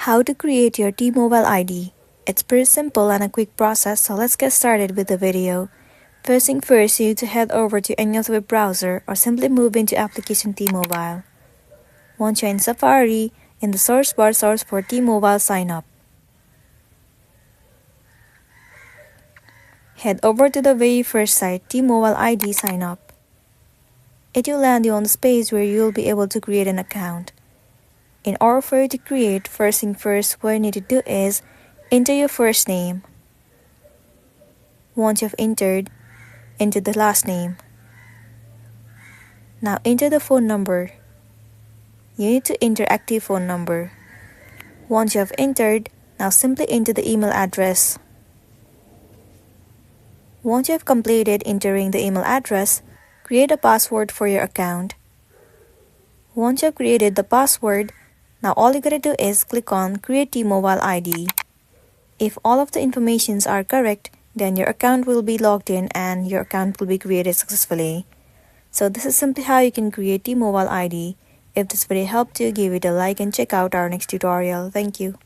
How to create your T-Mobile ID. It's pretty simple and a quick process, so let's get started with the video. First thing first, you need to head over to any other web browser or simply move into application T-Mobile. Once you're in Safari, in the search bar search for T-Mobile Sign Up. Head over to the very first site, T-Mobile ID Sign Up. It will land you on the page where you will be able to create an account. In order for you to create, first thing first, what you need to do is enter your first name. Once you've entered, enter the last name. Now enter the phone number. You need to enter active phone number. Once you have entered, now simply enter the email address. Once you have completed entering the email address, create a password for your account. Once you have created the password, now all you gotta do is click on Create T-Mobile ID. If all of the informations are correct, then your account will be logged in and your account will be created successfully. So this is simply how you can create T-Mobile ID. If this video helped you, give it a like and check out our next tutorial. Thank you.